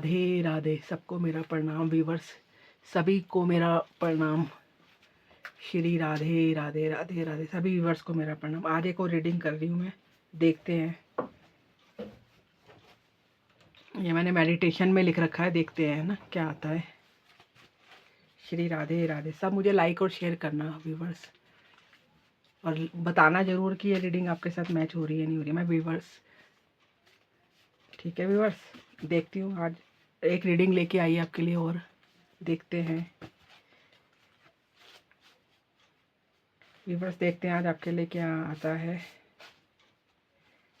राधे राधे। सबको मेरा प्रणाम व्यूवर्स, सभी को मेरा प्रणाम। श्री राधे राधे राधे राधे। सभी व्यूवर्स को मेरा प्रणाम। आज एक और रीडिंग कर रही हूँ मैं, देखते हैं। ये मैंने मेडिटेशन में लिख रखा है, देखते हैं ना क्या आता है। श्री राधे राधे। सब मुझे लाइक और शेयर करना व्यूवर्स, और बताना ज़रूर कि ये रीडिंग आपके साथ मैच हो रही है नहीं हो रही। मैं व्यूवर्स, ठीक है व्यूवर्स, देखती हूँ। आज एक रीडिंग लेके आई आपके लिए और देखते हैं व्यूवर्स, देखते हैं आज आपके लिए क्या आता है।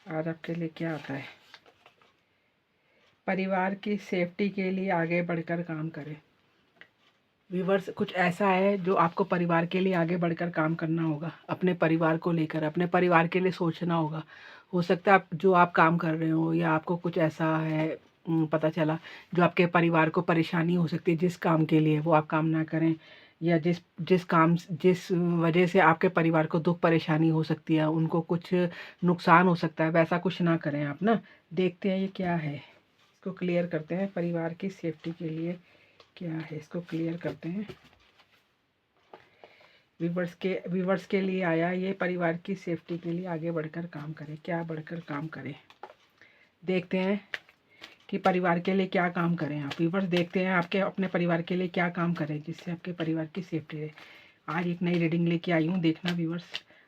आज आपके लिए क्या आता है। परिवार की सेफ्टी के लिए आगे बढ़कर काम करें। व्यूवर्स, कुछ ऐसा है जो आपको परिवार के लिए आगे बढ़कर काम करना होगा। अपने परिवार को लेकर, अपने परिवार के लिए सोचना होगा। हो सकता है आप जो आप काम कर रहे हो, या आपको कुछ ऐसा है पता चला जो आपके परिवार को परेशानी हो सकती है, जिस काम के लिए वो आप काम ना करें, या जिस वजह से आपके परिवार को दुख परेशानी हो सकती है, उनको कुछ नुकसान हो सकता है, वैसा कुछ ना करें आप ना। देखते हैं ये क्या है, इसको क्लियर करते हैं। परिवार की सेफ्टी के लिए क्या है, इसको क्लियर करते हैं। व्यूवर्स के लिए आया ये, परिवार की सेफ्टी के लिए आगे बढ़कर काम करें। क्या बढ़कर काम करें, देखते हैं कि परिवार के लिए क्या काम करें आप। व्यूवर्स, देखते हैं आपके अपने परिवार के लिए क्या काम करें जिससे आपके परिवार की सेफ्टी रहे। आज एक नई रीडिंग लेके आई हूँ, देखना व्यूवर्स,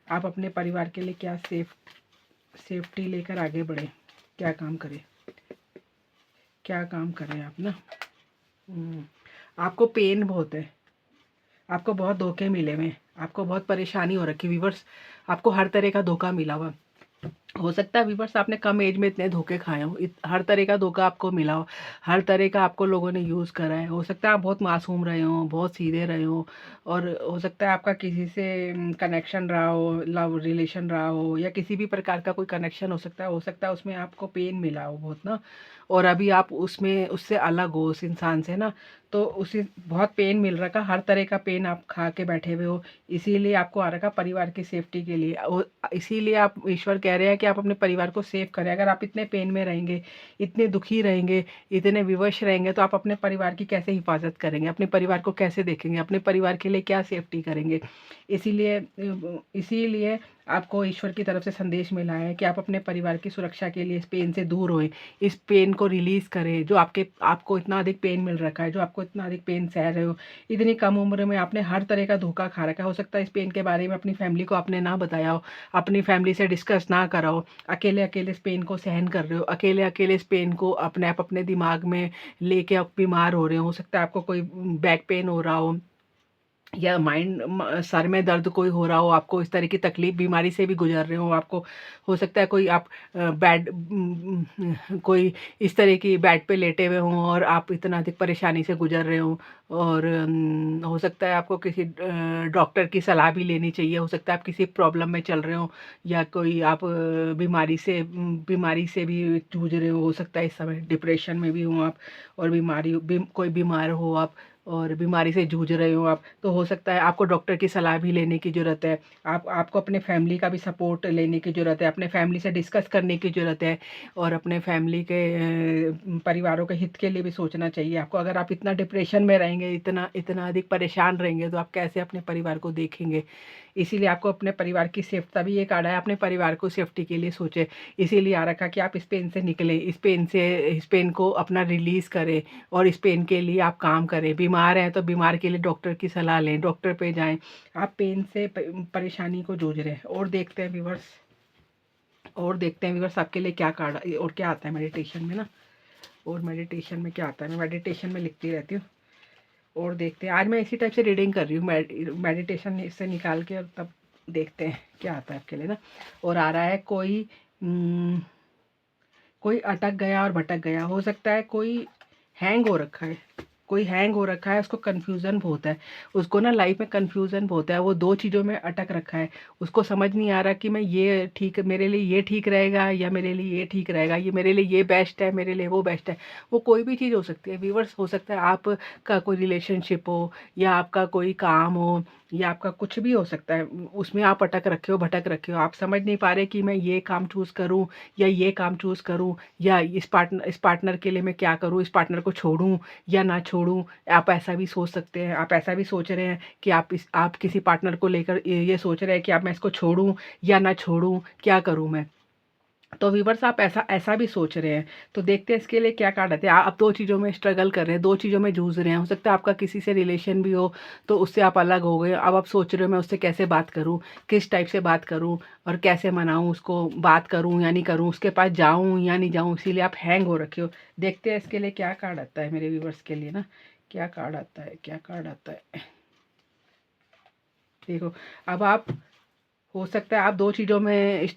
आप अपने परिवार के लिए क्या सेफ्टी लेकर आगे बढ़े। क्या काम करें, क्या काम करें आप ना। आपको पेन बहुत है, आपको बहुत धोखे मिले हुए, आपको बहुत परेशानी हो रखी व्यूवर्स। आपको हर तरह का धोखा मिला हुआ। हो सकता है व्यूवर्स आपने कम एज में इतने धोखे खाए हो, हर तरह का धोखा आपको मिला हो, हर तरह का आपको लोगों ने यूज़ करा है। हो सकता है आप बहुत मासूम रहे हो, बहुत सीधे रहे हो, और हो सकता है आपका किसी से कनेक्शन रहा हो, लव रिलेशन रहा हो, या किसी भी प्रकार का कोई कनेक्शन हो सकता है उसमें आपको पेन मिला हो बहुत ना। और अभी आप उसमें उससे अलग हो, उस इंसान से ना, तो उसे बहुत पेन मिल रखा, हर तरह का पेन आप खा के बैठे हुए हो। इसीलिए आपको आ रखा परिवार की सेफ्टी के लिए, और इसीलिए आप, ईश्वर कह रहे हैं कि आप अपने परिवार को सेव करें। अगर आप इतने पेन में रहेंगे, इतने दुखी रहेंगे, इतने विवश रहेंगे, तो आप अपने परिवार की कैसे हिफाजत करेंगे, अपने परिवार को कैसे देखेंगे, अपने परिवार के लिए क्या सेफ्टी करेंगे। इसीलिए इसीलिए आपको ईश्वर की तरफ से संदेश मिला है कि आप अपने परिवार की सुरक्षा के लिए इस पेन से दूर होएं, इस पेन को रिलीज़ करें जो आपको इतना अधिक पेन मिल रखा है, जो आपको इतना अधिक पेन सह रहे हो। इतनी कम उम्र में आपने हर तरह का धोखा खा रखा है। हो सकता है इस पेन के बारे में अपनी फैमिली को आपने ना बताया हो, अपनी फैमिली से डिस्कस ना करा हो, अकेले अकेले इस पेन को सहन कर रहे हो, अकेले अकेले इस पेन को अपने दिमाग में लेके आप बीमार हो रहे हो सकता है आपको कोई बैक पेन हो रहा हो, या सर में दर्द कोई हो रहा हो, आपको इस तरह की तकलीफ बीमारी से भी गुजर रहे हो। आपको हो सकता है कोई आप कोई इस तरह की बेड पे लेटे हुए हों और आप इतना अधिक परेशानी से गुजर रहे हो। और हो सकता है आपको किसी डॉक्टर की सलाह भी लेनी चाहिए। हो सकता है आप किसी प्रॉब्लम में चल रहे हो, या कोई आप बीमारी से भी जूझ रहे हो सकता है इस समय डिप्रेशन में भी हो आप, और कोई बीमार हो आप, और बीमारी से जूझ रहे हो आप, तो हो सकता है आपको डॉक्टर की सलाह भी लेने की ज़रूरत है। आपको अपने फैमिली का भी सपोर्ट लेने की ज़रूरत है, अपने फैमिली से डिस्कस करने की ज़रूरत है, और अपने फैमिली के परिवारों के हित के लिए भी सोचना चाहिए आपको। अगर आप इतना डिप्रेशन में रहेंगे, इतना इतना अधिक परेशान रहेंगे, तो आप कैसे अपने परिवार को देखेंगे। इसीलिए आपको अपने परिवार की सेफ्टी, तभी ये कार्ड है, अपने परिवार को सेफ्टी के लिए सोचे। इसीलिए आ रखा कि आप इस पेन से निकलें, इस पेन को अपना रिलीज़ करें, और इस पेन के लिए आप काम करें। बीमार हैं तो बीमार के लिए डॉक्टर की सलाह लें, डॉक्टर पे जाएं। आप पेन से परेशानी को जूझ रहे हैं। और देखते हैं व्यूवर्स आपके लिए क्या कार्ड और क्या आता है मेडिटेशन में ना। और मेडिटेशन में क्या आता है, मैं मेडिटेशन में लिखती रहती हूँ। और देखते हैं, आज मैं इसी टाइप से रीडिंग कर रही हूँ, मेडिटेशन से निकाल के, और तब देखते हैं क्या आता है आपके लिए ना। और आ रहा है कोई अटक गया और भटक गया। हो सकता है कोई हैंग हो रखा है, कोई हैंग हो रखा है, उसको कन्फ्यूज़न बहुत है, उसको ना लाइफ में कन्फ्यूज़न बहुत है, वो 2 चीज़ों में अटक रखा है। उसको समझ नहीं आ रहा कि मैं ये ठीक, मेरे लिए ये ठीक रहेगा या मेरे लिए ये ठीक रहेगा, ये मेरे लिए ये बेस्ट है, मेरे लिए वो बेस्ट है। वो कोई भी चीज़ हो सकती है व्यूअर्स, हो सकता है आपका कोई रिलेशनशिप हो या आपका कोई काम हो या आपका कुछ भी हो सकता है। उसमें आप अटक रखे हो, भटक रखे हो, आप समझ नहीं पा रहे कि मैं ये काम चूज़ करूँ या ये काम चूज़ करूँ, या इस पार्टनर के लिए मैं क्या करूँ, इस पार्टनर को छोड़ूँ या ना छोड़ूँ। आप ऐसा भी सोच सकते हैं, आप ऐसा भी सोच रहे हैं कि आप किसी पार्टनर को लेकर ये सोच रहे हैं कि अब मैं इसको छोड़ूँ या ना छोड़ूँ, क्या करूँ मैं? तो व्यूअर्स, आप ऐसा ऐसा भी सोच रहे हैं, तो देखते हैं इसके लिए क्या कार्ड आते हैं। आप 2 चीज़ों में स्ट्रगल कर रहे हैं, 2 चीज़ों में जूझ रहे हैं। हो सकता है आपका किसी से रिलेशन भी हो, तो उससे आप अलग हो गए। अब आप सोच रहे हो मैं उससे कैसे बात करूँ, किस टाइप से बात करूँ और कैसे मनाऊँ उसको, बात करूँ या नहीं करूँ, उसके पास जाऊँ या नहीं जाऊँ, इसीलिए आप हैंग हो रखे हो। देखते हैं इसके लिए क्या कार्ड आता है मेरे व्यूअर्स के लिए ना, क्या कार्ड आता है, क्या कार्ड आता है। देखो, अब आप, हो सकता है आप 2 चीज़ों में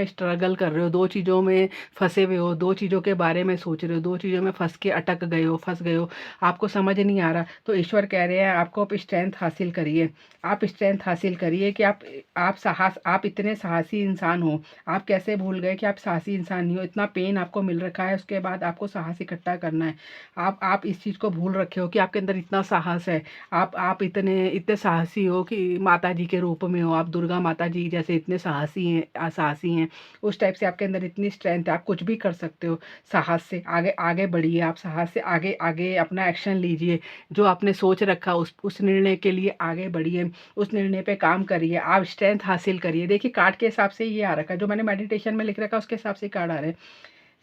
स्ट्रगल कर रहे हो, 2 चीज़ों में फँसे हुए हो, 2 चीज़ों के बारे में सोच रहे हो, 2 चीज़ों में फँस के अटक गए हो, फँस गए हो, आपको समझ नहीं आ रहा। तो ईश्वर कह रहे हैं आपको, आप स्ट्रेंथ हासिल करिए। आप स्ट्रेंथ हासिल करिए कि आप इतने साहसी इंसान हो। आप कैसे भूल गए कि आप साहसी इंसान नहीं हो? इतना पेन आपको मिल रखा है, उसके बाद आपको साहस इकट्ठा करना है। आप इस चीज़ को भूल रखे हो कि आपके अंदर इतना साहस है। आप इतने इतने साहसी हो कि माता जी के रूप में हो, आप दुर्गा माता जी जैसे इतने साहसी हैं, साहसी हैं। उस टाइप से आपके अंदर इतनी स्ट्रेंथ है, आप कुछ भी कर सकते हो। साहस से आगे आगे बढ़िए, आप साहस से आगे आगे अपना एक्शन लीजिए। जो आपने सोच रखा उस निर्णय के लिए आगे बढ़िए, उस निर्णय पे काम करिए, आप स्ट्रेंथ हासिल करिए। देखिए, कार्ड के हिसाब से ये आ रखा है, जो मैंने मेडिटेशन में लिख रखा है उसके हिसाब से कार्ड आ रहे हैं।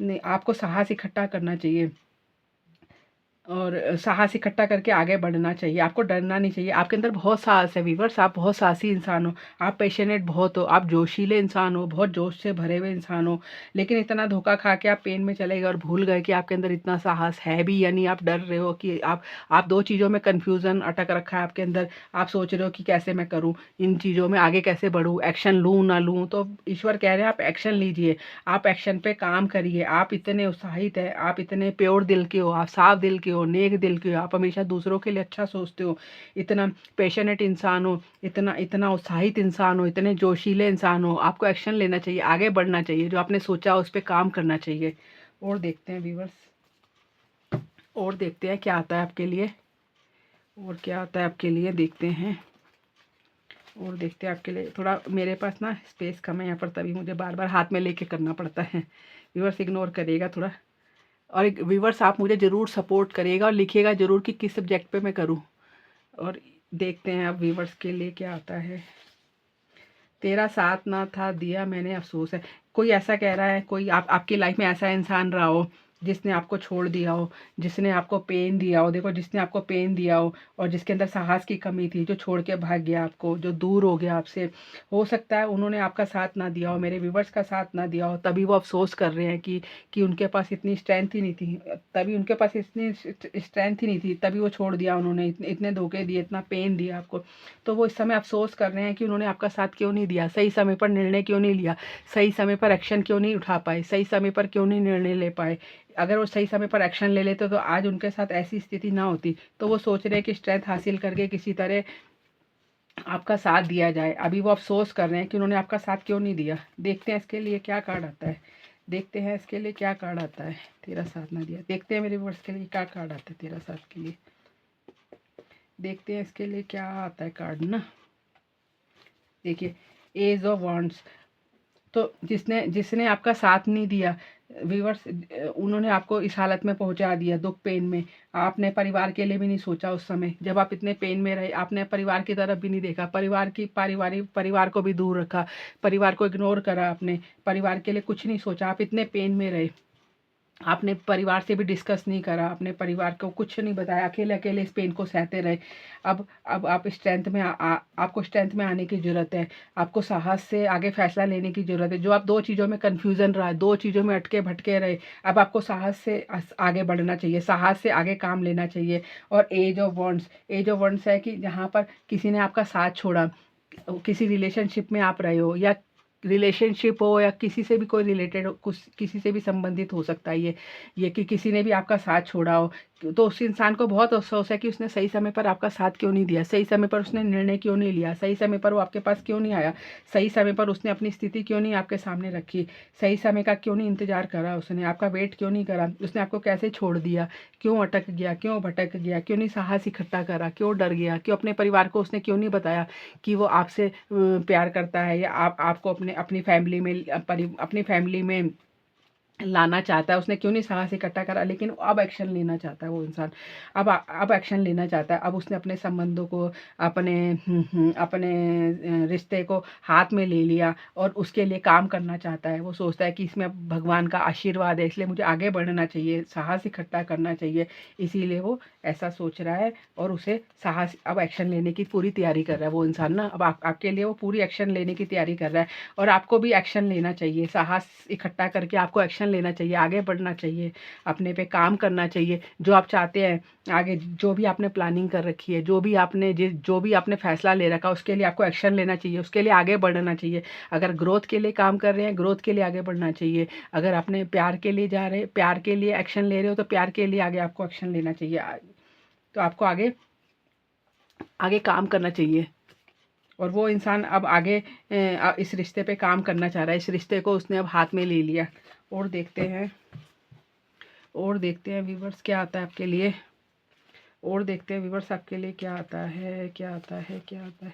नहीं, आपको साहस इकट्ठा करना चाहिए और साहस इकट्ठा करके आगे बढ़ना चाहिए। आपको डरना नहीं चाहिए, आपके अंदर बहुत साहस है व्यूअर्स, आप बहुत साहसी इंसान हो, आप पैशनेट बहुत हो, आप जोशीले इंसान हो, बहुत जोश से भरे हुए इंसान हो। लेकिन इतना धोखा खा के आप पेन में चले गए और भूल गए कि आपके अंदर इतना साहस है भी या नहीं। आप डर रहे हो कि आप 2 चीज़ों में कन्फ्यूज़न अटक रखा है आपके अंदर। आप सोच रहे हो कि कैसे मैं करूँ, इन चीज़ों में आगे कैसे बढ़ूँ, एक्शन लूँ ना लूँ। तो ईश्वर कह रहे हैं आप एक्शन लीजिए, आप एक्शन पे काम करिए। आप इतने उत्साहित हैं, आप इतने प्योर दिल के हो, आप साफ दिल के हो, नेक दिल के हो, आप हमेशा दूसरों के लिए अच्छा सोचते हो, इतना पैशनेट इंसान हो, इतना इतना उत्साहित इंसान हो, इतने जोशीले इंसान हो। आपको एक्शन लेना चाहिए, आगे बढ़ना चाहिए, जो आपने सोचा उस पर काम करना चाहिए। और देखते हैं व्यूअर्स, और देखते हैं क्या आता है आपके लिए, और क्या आता है आपके लिए, देखते हैं और देखते हैं आपके लिए। थोड़ा मेरे पास ना स्पेस कम है यहाँ पर, तभी मुझे बार बार हाथ में लेके करना पड़ता है। व्यूअर्स इग्नोर करिएगा थोड़ा। और एक व्यूअर्स, आप मुझे ज़रूर सपोर्ट करिएगा और लिखिएगा ज़रूर कि किस सब्जेक्ट पे मैं करूँ। और देखते हैं अब व्यूअर्स के लिए क्या आता है। तेरा साथ ना था दिया मैंने अफ़सोस है। कोई ऐसा कह रहा है, कोई आपकी लाइफ में ऐसा इंसान रहा हो जिसने आपको छोड़ दिया हो, जिसने आपको पेन दिया हो। देखो, जिसने आपको पेन दिया हो और जिसके अंदर साहस की कमी थी, जो छोड़ के भाग गया आपको, जो दूर हो गया आपसे, हो सकता है उन्होंने आपका साथ ना दिया हो, मेरे व्यूअर्स का साथ ना दिया हो, तभी वो अफ़सोस कर रहे हैं कि उनके पास इतनी स्ट्रेंथ ही नहीं थी, तभी उनके पास इतनी स्ट्रेंथ ही नहीं थी, तभी वो छोड़ दिया उन्होंने, इतने धोखे दिए, इतना पेन दिया आपको। तो वो इस समय अफ़सोस कर रहे हैं कि उन्होंने आपका साथ क्यों नहीं दिया, सही समय पर निर्णय क्यों नहीं लिया, सही समय पर एक्शन क्यों नहीं उठा पाए, सही समय पर क्यों नहीं निर्णय ले पाए। अगर वो सही समय पर एक्शन ले लेते तो आज उनके साथ ऐसी स्थिति ना होती। तो वो सोच रहे हैं कि स्ट्रेंथ हासिल करके किसी तरह आपका साथ दिया जाए। अभी वो अफ़सोस कर रहे हैं कि उन्होंने आपका साथ क्यों नहीं दिया। देखते हैं इसके लिए क्या कार्ड आता है, देखते हैं इसके लिए क्या कार्ड आता है। तेरा साथ ना दिया, देखते हैं मेरे वर्ड्स के लिए क्या कार्ड आता है तेरा साथ के लिए। देखते हैं इसके लिए क्या आता है कार्ड ना। देखिए, एज ऑफ वांड्स। तो जिसने जिसने आपका साथ नहीं दिया व्यूअर्स, उन्होंने आपको इस हालत में पहुंचा दिया, दुख पेन में। आपने परिवार के लिए भी नहीं सोचा उस समय, जब आप इतने पेन में रहे, आपने परिवार की तरफ भी नहीं देखा, परिवार को भी दूर रखा, परिवार को इग्नोर करा आपने, परिवार के लिए कुछ नहीं सोचा, आप इतने पेन में रहे। आपने परिवार से भी डिस्कस नहीं करा, आपने परिवार को कुछ नहीं बताया, अकेले अकेले इस पेन को सहते रहे। अब आप स्ट्रेंथ में आपको स्ट्रेंथ में आने की ज़रूरत है। आपको साहस से आगे फैसला लेने की ज़रूरत है। जो आप 2 चीज़ों में कन्फ्यूज़न रहा, 2 चीज़ों में अटके भटके रहे, अब आपको साहस से आगे बढ़ना चाहिए, साहस से आगे काम लेना चाहिए। और एज ऑफ वंड्स है कि जहाँ पर किसी ने आपका साथ छोड़ा, किसी रिलेशनशिप में आप रहे हो, या रिलेशनशिप हो या किसी से भी कोई रिलेटेड हो, कुछ किसी से भी संबंधित हो सकता है ये कि किसी ने भी आपका साथ छोड़ा हो, तो उस इंसान को बहुत अफसोस है कि उसने सही समय पर आपका साथ क्यों नहीं दिया, सही समय पर उसने निर्णय क्यों नहीं लिया, सही समय पर वो आपके पास क्यों नहीं आया, सही समय पर उसने अपनी स्थिति क्यों नहीं आपके सामने रखी, सही समय का क्यों नहीं इंतजार करा, उसने आपका वेट क्यों नहीं करा, उसने आपको कैसे छोड़ दिया, क्यों अटक गया, क्यों भटक गया, क्यों नहीं साहस इकट्ठा करा, क्यों डर गया, क्यों अपने परिवार को उसने क्यों नहीं बताया कि वो आपसे प्यार करता है या आपको अपनी फैमिली में अपनी फैमिली में लाना चाहता है, उसने क्यों नहीं साहस इकट्ठा करा। लेकिन अब एक्शन लेना चाहता है वो इंसान, अब एक्शन लेना चाहता है। अब उसने अपने संबंधों को, अपने रिश्ते को हाथ में ले लिया और उसके लिए काम करना चाहता है। वो सोचता है कि इसमें अब भगवान का आशीर्वाद है, इसलिए मुझे आगे बढ़ना चाहिए, साहस इकट्ठा करना चाहिए, इसीलिए वो ऐसा सोच रहा है और उसे साहस, अब एक्शन लेने की पूरी तैयारी कर रहा है वो इंसान ना। अब आपके लिए वो पूरी एक्शन लेने की तैयारी कर रहा है और आपको भी एक्शन लेना चाहिए, साहस इकट्ठा करके आपको एक्शन लेना चाहिए, आगे बढ़ना चाहिए, अपने पे काम करना चाहिए। जो आप चाहते हैं आगे, जो भी आपने प्लानिंग कर रखी है, जो भी आपने फैसला ले रखा, उसके लिए आपको एक्शन लेना चाहिए, उसके लिए आगे बढ़ना चाहिए। अगर ग्रोथ के लिए काम कर रहे हैं, ग्रोथ के लिए आगे बढ़ना चाहिए। अगर आपने प्यार के लिए जा रहे हैं, प्यार के लिए एक्शन ले रहे हो, तो प्यार के लिए आगे आपको एक्शन लेना चाहिए। तो आपको आगे आगे काम करना चाहिए। और वो इंसान अब आगे इस रिश्ते पे काम करना चाह रहा है, इस रिश्ते को उसने अब हाथ में ले लिया। और देखते हैं व्यूवर्स क्या आता है आपके लिए, और देखते हैं व्यूवर्स आपके लिए क्या आता है, क्या आता है, क्या आता है।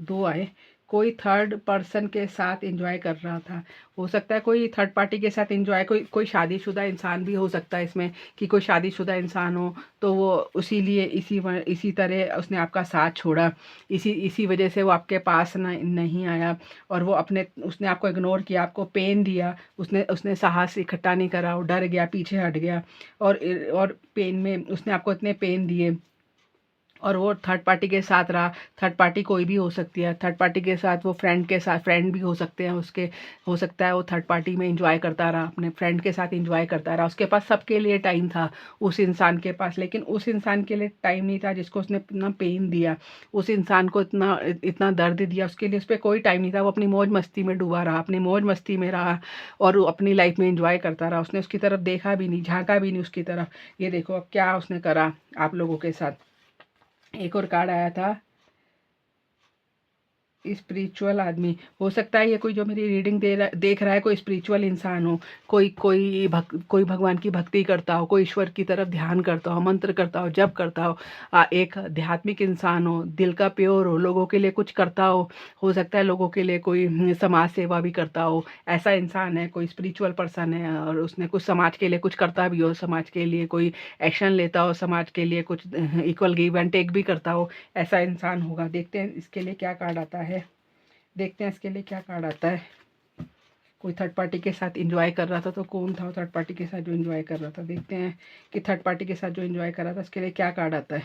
दो आए, कोई थर्ड पर्सन के साथ एंजॉय कर रहा था। हो सकता है कोई थर्ड पार्टी के साथ एंजॉय, कोई शादीशुदा इंसान भी हो सकता है इसमें, कि कोई शादीशुदा इंसान हो तो वो इसीलिए इसी तरह उसने आपका साथ छोड़ा, इसी वजह से वो आपके पास नहीं आया और वो उसने आपको इग्नोर किया, आपको पेन दिया, उसने साहस इकट्ठा नहीं करा, वो डर गया, पीछे हट गया और पेन में उसने आपको इतने पेन दिए और वो थर्ड पार्टी के साथ रहा। थर्ड पार्टी कोई भी हो सकती है, थर्ड पार्टी के साथ वो फ्रेंड भी हो सकते हैं उसके, हो सकता है वो थर्ड पार्टी में एंजॉय करता रहा, अपने फ्रेंड के साथ एंजॉय करता रहा। उसके पास सबके लिए टाइम था उस इंसान के पास, लेकिन उस इंसान के लिए टाइम नहीं था जिसको उसने इतना पेन दिया, उस इंसान को इतना इतना दर्द दिया, उसके लिए उस पर कोई टाइम नहीं था। वो अपनी मौज मस्ती में डूबा रहा, अपनी मौज मस्ती में रहा और वो अपनी लाइफ में एंजॉय करता रहा। उसने उसकी तरफ देखा भी नहीं, झांका भी नहीं उसकी तरफ। ये देखो अब क्या उसने करा आप लोगों के साथ। एक और कार्ड आया था, स्पिरिचुअल आदमी। हो सकता है ये कोई जो मेरी रीडिंग देख रहा है कोई स्पिरिचुअल इंसान हो, कोई भगवान की भक्ति करता हो, कोई ईश्वर की तरफ ध्यान करता हो, मंत्र करता हो, जप करता हो, एक आध्यात्मिक इंसान हो, दिल का प्योर हो, लोगों के लिए कुछ करता हो सकता है लोगों के लिए कोई समाज सेवा भी करता हो। ऐसा इंसान है, कोई स्पिरिचुअल पर्सन है और उसने कुछ समाज के लिए कुछ करता भी हो, समाज के लिए कोई एक्शन लेता हो, समाज के लिए कुछ इक्वल गिव एंड टेक भी करता हो, ऐसा इंसान होगा। देखते हैं इसके लिए क्या कार्ड आता है, देखते हैं इसके लिए क्या कार्ड आता है। कोई थर्ड पार्टी के साथ एंजॉय कर रहा था, तो कौन था थर्ड पार्टी के साथ जो एंजॉय कर रहा था। देखते हैं कि थर्ड पार्टी के साथ जो एंजॉय कर रहा था उसके लिए क्या कार्ड आता है।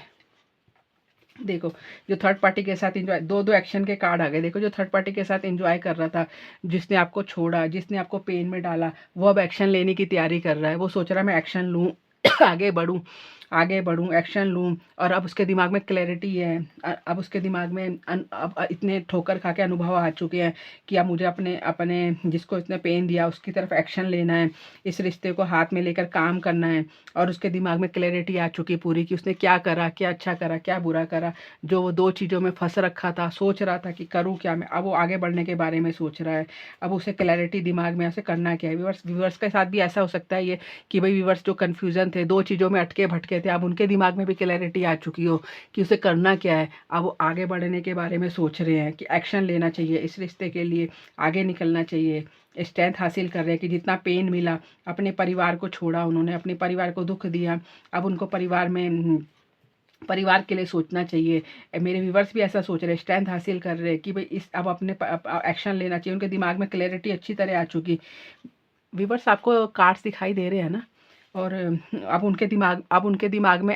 देखो जो थर्ड पार्टी के साथ एंजॉय, दो एक्शन के कार्ड आ गए। देखो जो थर्ड पार्टी के साथ एंजॉय कर रहा था, जिसने आपको छोड़ा, जिसने आपको पेन में डाला, वो अब एक्शन लेने की तैयारी कर रहा है। वो सोच रहा है मैं एक्शन लूँ आगे बढ़ूँ, एक्शन लूँ। और अब उसके दिमाग में क्लैरिटी है, अब उसके दिमाग में अब इतने ठोकर खा के अनुभव आ चुके हैं कि अब मुझे अपने अपने जिसको इतने पेन दिया उसकी तरफ एक्शन लेना है, इस रिश्ते को हाथ में लेकर काम करना है। और उसके दिमाग में क्लैरिटी आ चुकी है पूरी कि उसने क्या करा, क्या अच्छा करा, क्या बुरा करा। जो वो दो चीज़ों में फंस रखा था, सोच रहा था कि करूँ क्या मैं, अब वो आगे बढ़ने के बारे में सोच रहा है। अब उसे क्लैरिटी दिमाग में, उसे करना क्या है। व्यूअर्स के साथ भी ऐसा हो सकता है ये कि भाई व्यूअर्स जो कन्फ्यूज़न थे, दो चीज़ों में अटके भटके थे, अब उनके दिमाग में भी क्लैरिटी आ चुकी हो कि उसे करना क्या है। अब वो आगे बढ़ने के बारे में सोच रहे हैं कि एक्शन लेना चाहिए, इस रिश्ते के लिए आगे निकलना चाहिए। स्ट्रेंथ हासिल कर रहे हैं कि जितना पेन मिला, अपने परिवार को छोड़ा उन्होंने, अपने परिवार को दुख दिया, अब उनको परिवार के लिए सोचना चाहिए। मेरे व्यूवर्स भी ऐसा सोच रहे हैं, स्ट्रेंथ हासिल कर रहे हैं कि भाई इस अब अपने एक्शन लेना चाहिए। उनके दिमाग में क्लैरिटी अच्छी तरह आ चुकी। व्यूवर्स आपको कार्ड्स दिखाई दे रहे हैं ना, और अब उनके दिमाग में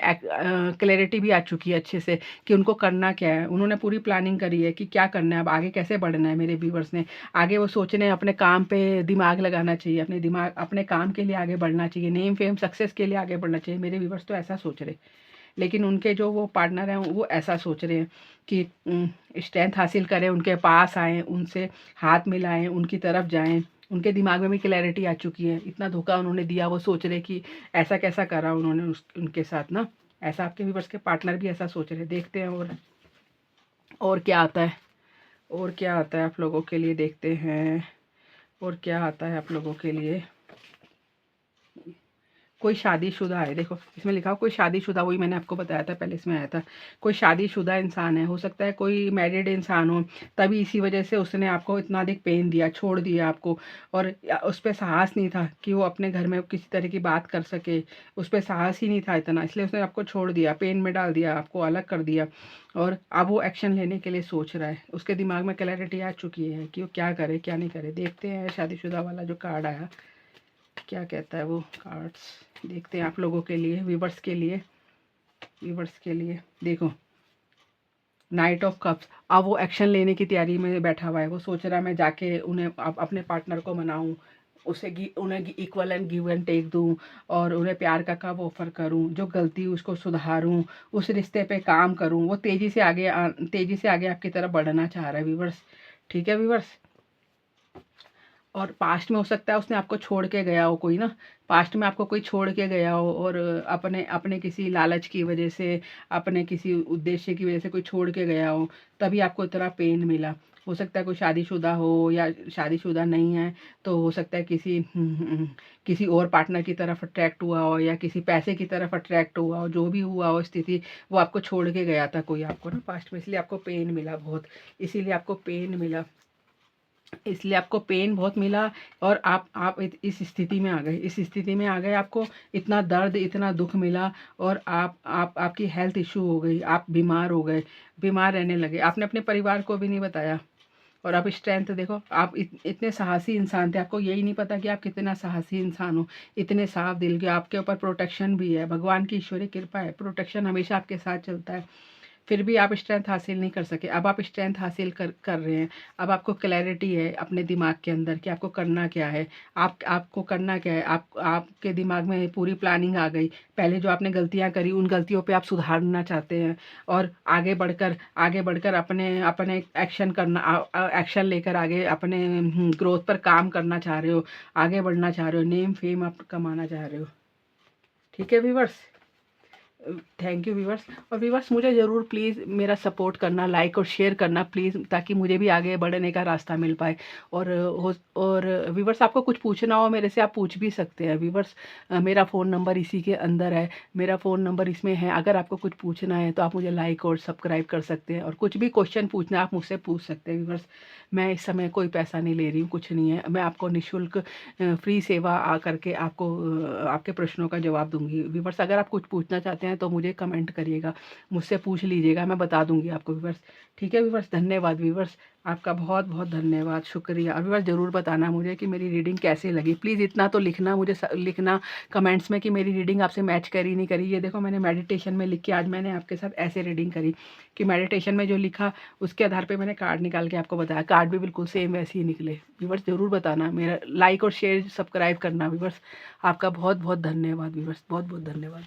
क्लैरिटी भी आ चुकी है अच्छे से कि उनको करना क्या है। उन्होंने पूरी प्लानिंग करी है कि क्या करना है, अब आगे कैसे बढ़ना है। मेरे व्यूवर्स ने आगे वो सोच रहे हैं, अपने काम पे दिमाग लगाना चाहिए, अपने काम के लिए आगे बढ़ना चाहिए, नेम फेम सक्सेस के लिए आगे बढ़ना चाहिए। मेरे व्यूवर्स तो ऐसा सोच रहे, लेकिन उनके जो वो पार्टनर हैं वो ऐसा सोच रहे हैं कि स्ट्रेंथ हासिल करें, उनके पास आएँ, उनसे हाथ मिलाएं, उनकी तरफ जाएं, उनके दिमाग में भी क्लैरिटी आ चुकी है। इतना धोखा उन्होंने दिया, वो सोच रहे कि ऐसा कैसा करा उन्होंने उनके साथ ना। ऐसा आपके व्यूवर्स के पार्टनर भी ऐसा सोच रहे। देखते हैं और क्या आता है, और क्या आता है आप लोगों के लिए, देखते हैं और क्या आता है आप लोगों के लिए। कोई शादीशुदा है, देखो इसमें लिखा हो कोई शादीशुदा, वही मैंने आपको बताया था पहले, इसमें आया था कोई शादीशुदा इंसान है। हो सकता है कोई मैरिड इंसान हो, तभी इसी वजह से उसने आपको इतना अधिक पेन दिया, छोड़ दिया आपको। और उस पर साहस नहीं था कि वो अपने घर में किसी तरह की बात कर सके, उस पर साहस ही नहीं था इतना, इसलिए उसने आपको छोड़ दिया, पेन में डाल दिया, आपको अलग कर दिया। और अब वो एक्शन लेने के लिए सोच रहा है, उसके दिमाग में क्लैरिटी आ चुकी है कि वो क्या करे क्या नहीं करे। देखते हैं शादीशुदा वाला जो कार्ड आया क्या कहता है वो कार्ड्स, देखते हैं आप लोगों के लिए, व्यूवर्स के लिए, व्यूवर्स के लिए। देखो नाइट ऑफ कप्स, अब वो एक्शन लेने की तैयारी में बैठा हुआ है। वो सोच रहा है मैं जाके उन्हें अपने पार्टनर को मनाऊं, उन्हें equal and give and take दूं, और उन्हें प्यार का कब ऑफर करूं, जो गलती उसको सुधारूं, उस रिश्ते पे काम करूं। वो तेज़ी से आगे आपकी तरफ बढ़ना चाह रहा है व्यूवर्स। ठीक है व्यूवर्स। और पास्ट में हो सकता है उसने आपको छोड़ के गया हो कोई ना, पास्ट में आपको कोई छोड़ के गया हो, और अपने अपने किसी लालच की वजह से, अपने किसी उद्देश्य की वजह से कोई छोड़ के गया हो, तभी आपको इतना पेन मिला। हो सकता है कोई शादीशुदा हो या शादीशुदा नहीं है, तो हो सकता है किसी और पार्टनर की तरफ अट्रैक्ट हुआ हो, या किसी पैसे की तरफ अट्रैक्ट हुआ हो, जो भी हुआ हो स्थिति, वो आपको छोड़ के गया था कोई आपको ना पास्ट में, इसलिए आपको पेन मिला बहुत, इसीलिए आपको पेन मिला, इसलिए आपको पेन बहुत मिला। और आप इस स्थिति में आ गए, इस स्थिति में आ गए, आपको इतना दर्द इतना दुख मिला, और आपकी हेल्थ इशू हो गई, आप बीमार हो गए, बीमार रहने लगे, आपने अपने परिवार को भी नहीं बताया। और आप स्ट्रेंथ देखो, आप इतने साहसी इंसान थे, आपको यही नहीं पता कि आप कितना साहसी इंसान हो, इतने साफ दिल के। आपके ऊपर प्रोटेक्शन भी है, भगवान की ईश्वरीय कृपा है, प्रोटेक्शन हमेशा आपके साथ चलता है, फिर भी आप स्ट्रेंथ हासिल नहीं कर सके। अब आप स्ट्रेंथ हासिल कर रहे हैं। अब आपको क्लैरिटी है अपने दिमाग के अंदर कि आपको करना क्या है, आपको करना क्या है। आपके दिमाग में पूरी प्लानिंग आ गई। पहले जो आपने गलतियां करी, उन गलतियों पे आप सुधारना चाहते हैं, और आगे बढ़कर अपने अपने एक्शन लेकर आगे अपने ग्रोथ पर काम करना चाह रहे हो, आगे बढ़ना चाह रहे हो, नेम फेम आप कमाना चाह रहे हो। ठीक है व्यूवर्स, थैंक यू व्यूवर्स। और व्यूवर्स मुझे ज़रूर प्लीज़ मेरा सपोर्ट करना, लाइक और शेयर करना प्लीज़, ताकि मुझे भी आगे बढ़ने का रास्ता मिल पाए। और व्यूवर्स आपको कुछ पूछना हो मेरे से, आप पूछ भी सकते हैं व्यूवर्स। मेरा फ़ोन नंबर इसी के अंदर है, मेरा फ़ोन नंबर इसमें है। अगर आपको कुछ पूछना है तो आप मुझे लाइक और सब्सक्राइब कर सकते हैं, और कुछ भी क्वेश्चन पूछना है आप मुझसे पूछ सकते हैं व्यूवर्स। मैं इस समय कोई पैसा नहीं ले रही हूँ, कुछ नहीं है, मैं आपको निःशुल्क फ्री सेवा आ करके आपको आपके प्रश्नों का जवाब दूंगी व्यूवर्स। अगर आप कुछ पूछना चाहते हैं तो मुझे कमेंट करिएगा, मुझसे पूछ लीजिएगा, मैं बता दूंगी आपको व्यूवर्स। ठीक है व्यूवर्स, धन्यवाद व्यूवर्स, आपका बहुत बहुत धन्यवाद, शुक्रिया। और व्यूवर्स ज़रूर बताना मुझे कि मेरी रीडिंग कैसे लगी, प्लीज़ इतना तो लिखना मुझे, लिखना कमेंट्स में कि मेरी रीडिंग आपसे मैच करी नहीं करी। ये देखो मैंने मेडिटेशन में लिख के आज मैंने आपके साथ ऐसे रीडिंग करी कि मेडिटेशन में जो लिखा उसके आधार पे मैंने कार्ड निकाल के आपको बताया, कार्ड भी बिल्कुल सेम वैसे ही निकले। व्यूवर्स ज़रूर बताना, मेरा लाइक और शेयर सब्सक्राइब करना व्यूवर्स। आपका बहुत बहुत धन्यवाद व्यूवर्स, बहुत बहुत धन्यवाद।